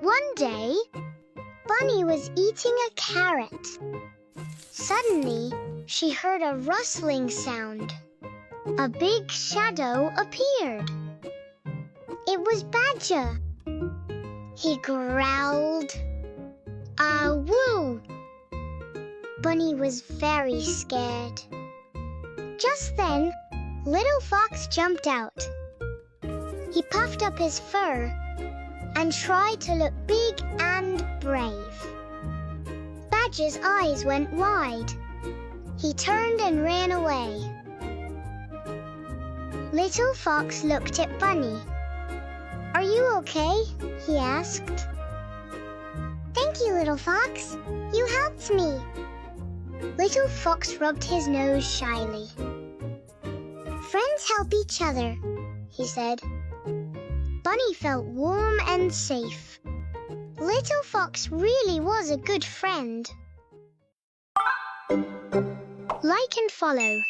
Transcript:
One day, Bunny was eating a carrot. Suddenly, she heard a rustling sound. A big shadow appeared. It was Badger. He growled, "Ah, woo!" Bunny was very scared. Just then, Little Fox jumped out. He puffed up his fur and tried to look big and brave. Badger's eyes went wide. He turned and ran away. Little Fox looked at Bunny. "Are you okay?" he asked. "Thank you, Little Fox. You helped me." Little Fox rubbed his nose shyly. "Friends help each other," he said. Bunny felt warm and safe. Little Fox really was a good friend. Like and follow.